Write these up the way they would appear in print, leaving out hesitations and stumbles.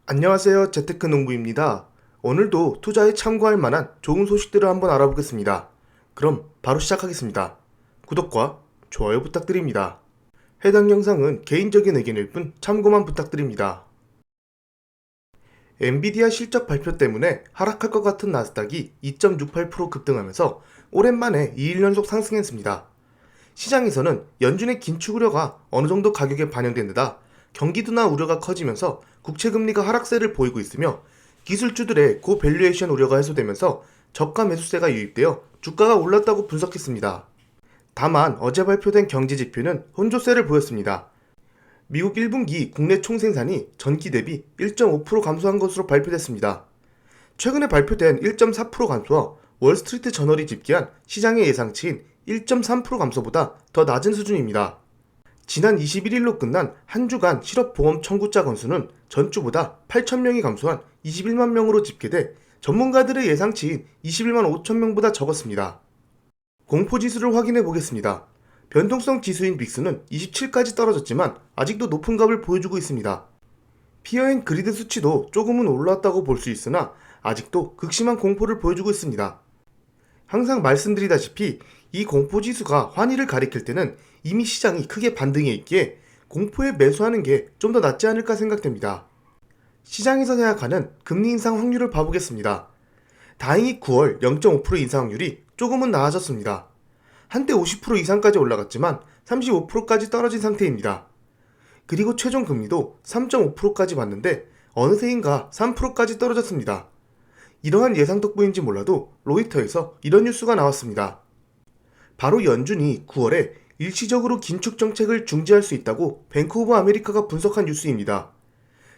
안녕하세요. 재테크농부입니다. 오늘도 투자에 참고할 만한 좋은 소식들을 한번 알아보겠습니다. 그럼 바로 시작하겠습니다. 구독과 좋아요 부탁드립니다. 해당 영상은 개인적인 의견일 뿐 참고만 부탁드립니다. 엔비디아 실적 발표 때문에 하락할 것 같은 나스닥이 2.68% 급등하면서 오랜만에 2일 연속 상승했습니다. 시장에서는 연준의 긴축 우려가 어느 정도 가격에 반영된 데다 경기 둔화 우려가 커지면서 국채금리가 하락세를 보이고 있으며 기술주들의 고밸류에이션 우려가 해소되면서 저가 매수세가 유입되어 주가가 올랐다고 분석했습니다. 다만 어제 발표된 경제지표는 혼조세를 보였습니다. 미국 1분기 국내 총생산이 전기 대비 1.5% 감소한 것으로 발표됐습니다. 최근에 발표된 1.4% 감소와 월스트리트 저널이 집계한 시장의 예상치인 1.3% 감소보다 더 낮은 수준입니다. 지난 21일로 끝난 한 주간 실업보험 청구자 건수는 전주보다 8,000명이 감소한 21만 명으로 집계돼 전문가들의 예상치인 21만 5천 명보다 적었습니다. 공포지수를 확인해 보겠습니다. 변동성 지수인 빅스는 27까지 떨어졌지만 아직도 높은 값을 보여주고 있습니다. 피어앤 그리드 수치도 조금은 올랐다고 볼 수 있으나 아직도 극심한 공포를 보여주고 있습니다. 항상 말씀드리다시피 이 공포지수가 환희를 가리킬 때는 이미 시장이 크게 반등해 있기에 공포에 매수하는 게 좀 더 낫지 않을까 생각됩니다. 시장에서 생각하는 금리 인상 확률을 봐보겠습니다. 다행히 9월 0.5% 인상 확률이 조금은 나아졌습니다. 한때 50% 이상까지 올라갔지만 35%까지 떨어진 상태입니다. 그리고 최종 금리도 3.5%까지 봤는데 어느새인가 3%까지 떨어졌습니다. 이러한 예상 덕분인지 몰라도 로이터에서 이런 뉴스가 나왔습니다. 바로 연준이 9월에 일시적으로 긴축 정책을 중지할 수 있다고 뱅크 오브 아메리카가 분석한 뉴스입니다.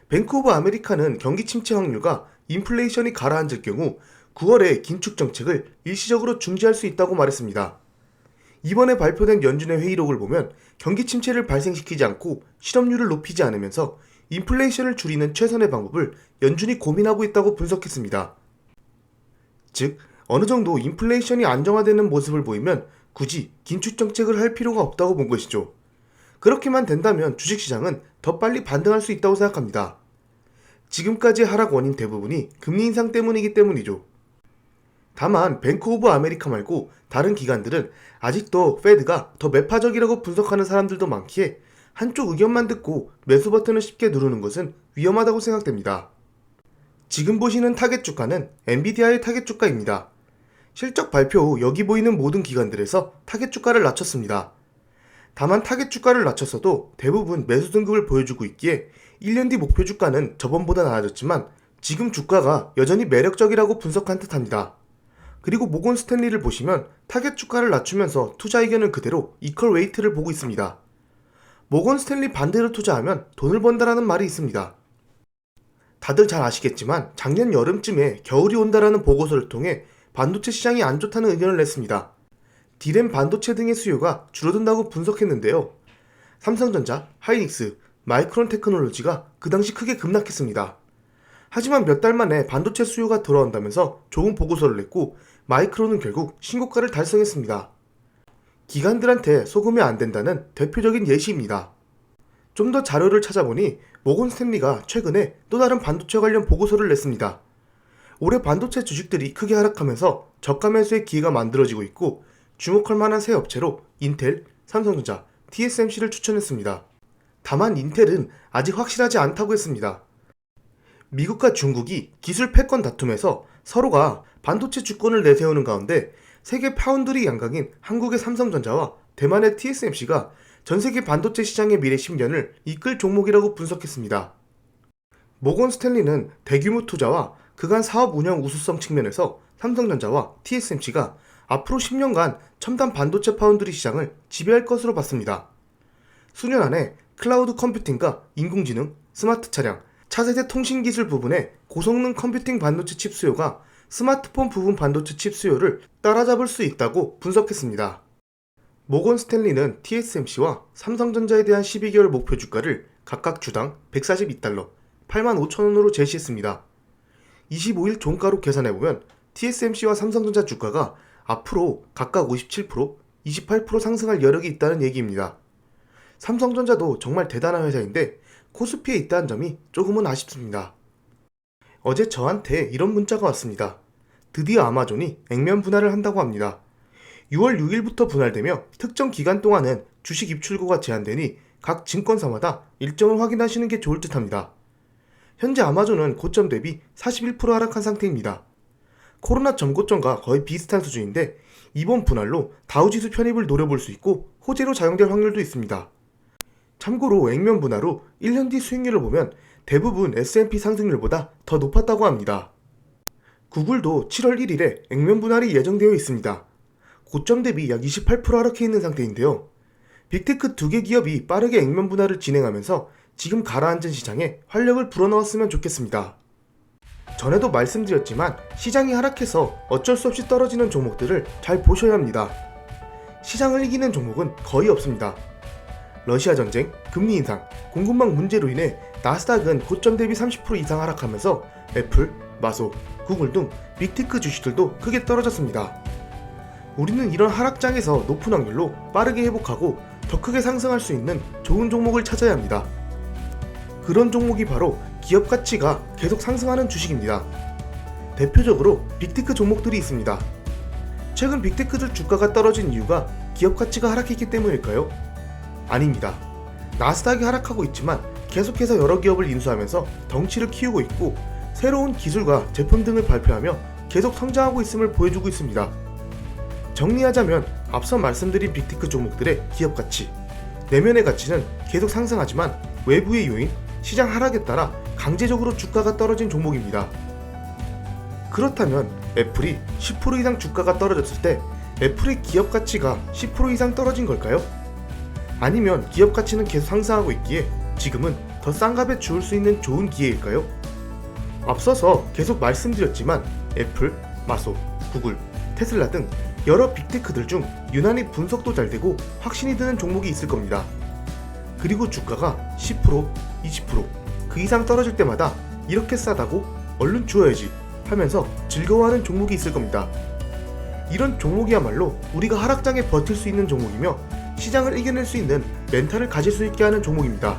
뱅크 오브 아메리카는 경기 침체 확률과 인플레이션이 가라앉을 경우 9월에 긴축 정책을 일시적으로 중지할 수 있다고 말했습니다. 이번에 발표된 연준의 회의록을 보면 경기 침체를 발생시키지 않고 실업률을 높이지 않으면서 인플레이션을 줄이는 최선의 방법을 연준이 고민하고 있다고 분석했습니다. 즉, 어느 정도 인플레이션이 안정화되는 모습을 보이면 굳이 긴축 정책을 할 필요가 없다고 본 것이죠. 그렇게만 된다면 주식시장은 더 빨리 반등할 수 있다고 생각합니다. 지금까지의 하락 원인 대부분이 금리 인상 때문이기 때문이죠. 다만 뱅크 오브 아메리카 말고 다른 기관들은 아직도 페드가 더 매파적이라고 분석하는 사람들도 많기에 한쪽 의견만 듣고 매수 버튼을 쉽게 누르는 것은 위험하다고 생각됩니다. 지금 보시는 타겟 주가는 엔비디아의 타겟 주가입니다. 실적 발표 후 여기 보이는 모든 기관들에서 타겟 주가를 낮췄습니다. 다만 타겟 주가를 낮췄어도 대부분 매수 등급을 보여주고 있기에 1년 뒤 목표 주가는 저번보다 나아졌지만 지금 주가가 여전히 매력적이라고 분석한 듯합니다. 그리고 모건 스탠리를 보시면 타겟 주가를 낮추면서 투자 의견은 그대로 이퀄 웨이트를 보고 있습니다. 모건 스탠리 반대로 투자하면 돈을 번다라는 말이 있습니다. 다들 잘 아시겠지만 작년 여름쯤에 겨울이 온다라는 보고서를 통해 반도체 시장이 안 좋다는 의견을 냈습니다. D램 반도체 등의 수요가 줄어든다고 분석했는데요. 삼성전자, 하이닉스, 마이크론 테크놀로지가 그 당시 크게 급락했습니다. 하지만 몇 달 만에 반도체 수요가 돌아온다면서 좋은 보고서를 냈고 마이크론은 결국 신고가를 달성했습니다. 기관들한테 속으면 안 된다는 대표적인 예시입니다. 좀 더 자료를 찾아보니 모건 스탠리가 최근에 또 다른 반도체 관련 보고서를 냈습니다. 올해 반도체 주식들이 크게 하락하면서 저가 매수의 기회가 만들어지고 있고 주목할 만한 새 업체로 인텔, 삼성전자, TSMC를 추천했습니다. 다만 인텔은 아직 확실하지 않다고 했습니다. 미국과 중국이 기술 패권 다툼에서 서로가 반도체 주권을 내세우는 가운데 세계 파운드리 양강인 한국의 삼성전자와 대만의 TSMC가 전세계 반도체 시장의 미래 10년을 이끌 종목이라고 분석했습니다. 모건 스탠리는 대규모 투자와 그간 사업 운영 우수성 측면에서 삼성전자와 TSMC가 앞으로 10년간 첨단 반도체 파운드리 시장을 지배할 것으로 봤습니다. 수년 안에 클라우드 컴퓨팅과 인공지능, 스마트 차량, 차세대 통신기술 부분의 고성능 컴퓨팅 반도체 칩 수요가 스마트폰 부분 반도체 칩 수요를 따라잡을 수 있다고 분석했습니다. 모건 스탠리는 TSMC와 삼성전자에 대한 12개월 목표 주가를 각각 주당 142달러, 85,000원으로 제시했습니다. 25일 종가로 계산해보면 TSMC와 삼성전자 주가가 앞으로 각각 57%, 28% 상승할 여력이 있다는 얘기입니다. 삼성전자도 정말 대단한 회사인데 코스피에 있다는 점이 조금은 아쉽습니다. 어제 저한테 이런 문자가 왔습니다. 드디어 아마존이 액면 분할을 한다고 합니다. 6월 6일부터 분할되며 특정 기간 동안은 주식 입출고가 제한되니 각 증권사마다 일정을 확인하시는 게 좋을 듯합니다. 현재 아마존은 고점 대비 41% 하락한 상태입니다. 코로나 전고점과 거의 비슷한 수준인데 이번 분할로 다우지수 편입을 노려볼 수 있고 호재로 작용될 확률도 있습니다. 참고로 액면 분할 후 1년 뒤 수익률을 보면 대부분 S&P 상승률보다 더 높았다고 합니다. 구글도 7월 1일에 액면 분할이 예정되어 있습니다. 고점 대비 약 28% 하락해 있는 상태인데요. 빅테크 2개 기업이 빠르게 액면 분할을 진행하면서 지금 가라앉은 시장에 활력을 불어넣었으면 좋겠습니다. 전에도 말씀드렸지만 시장이 하락해서 어쩔 수 없이 떨어지는 종목들을 잘 보셔야 합니다. 시장을 이기는 종목은 거의 없습니다. 러시아 전쟁, 금리 인상, 공급망 문제로 인해 나스닥은 고점 대비 30% 이상 하락하면서 애플, 마소, 구글 등 빅테크 주식들도 크게 떨어졌습니다. 우리는 이런 하락장에서 높은 확률로 빠르게 회복하고 더 크게 상승할 수 있는 좋은 종목을 찾아야 합니다. 그런 종목이 바로 기업 가치가 계속 상승하는 주식입니다. 대표적으로 빅테크 종목들이 있습니다. 최근 빅테크들 주가가 떨어진 이유가 기업 가치가 하락했기 때문일까요? 아닙니다. 나스닥이 하락하고 있지만 계속해서 여러 기업을 인수하면서 덩치를 키우고 있고 새로운 기술과 제품 등을 발표하며 계속 성장하고 있음을 보여주고 있습니다. 정리하자면 앞서 말씀드린 빅테크 종목들의 기업 가치, 내면의 가치는 계속 상승하지만 외부의 요인, 시장 하락에 따라 강제적으로 주가가 떨어진 종목입니다. 그렇다면 애플이 10% 이상 주가가 떨어졌을 때 애플의 기업 가치가 10% 이상 떨어진 걸까요? 아니면 기업 가치는 계속 상승하고 있기에 지금은 더 싼 값에 주울 수 있는 좋은 기회일까요? 앞서서 계속 말씀드렸지만 애플, 마소, 구글, 테슬라 등 여러 빅테크들 중 유난히 분석도 잘 되고 확신이 드는 종목이 있을 겁니다. 그리고 주가가 10%, 20%, 그 이상 떨어질 때마다 이렇게 싸다고 얼른 주어야지 하면서 즐거워하는 종목이 있을 겁니다. 이런 종목이야말로 우리가 하락장에 버틸 수 있는 종목이며 시장을 이겨낼 수 있는 멘탈을 가질 수 있게 하는 종목입니다.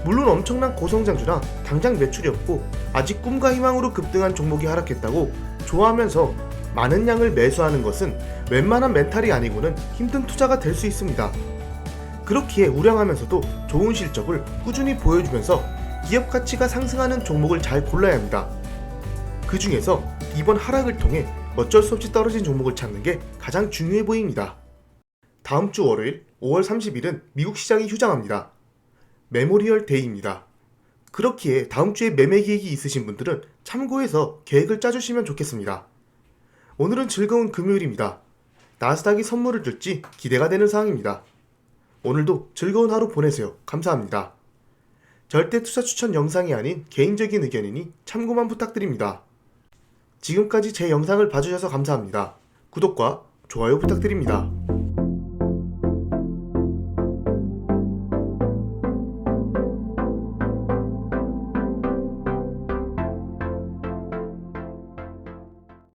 물론 엄청난 고성장주나 당장 매출이 없고 아직 꿈과 희망으로 급등한 종목이 하락했다고 좋아하면서 많은 양을 매수하는 것은 웬만한 멘탈이 아니고는 힘든 투자가 될 수 있습니다. 그렇기에 우량하면서도 좋은 실적을 꾸준히 보여주면서 기업 가치가 상승하는 종목을 잘 골라야 합니다. 그 중에서 이번 하락을 통해 어쩔 수 없이 떨어진 종목을 찾는 게 가장 중요해 보입니다. 다음 주 월요일 5월 30일은 미국 시장이 휴장합니다. 메모리얼 데이입니다. 그렇기에 다음 주에 매매 계획이 있으신 분들은 참고해서 계획을 짜주시면 좋겠습니다. 오늘은 즐거운 금요일입니다. 나스닥이 선물을 줄지 기대가 되는 상황입니다. 오늘도 즐거운 하루 보내세요. 감사합니다. 절대 투자 추천 영상이 아닌 개인적인 의견이니 참고만 부탁드립니다. 지금까지 제 영상을 봐주셔서 감사합니다. 구독과 좋아요 부탁드립니다.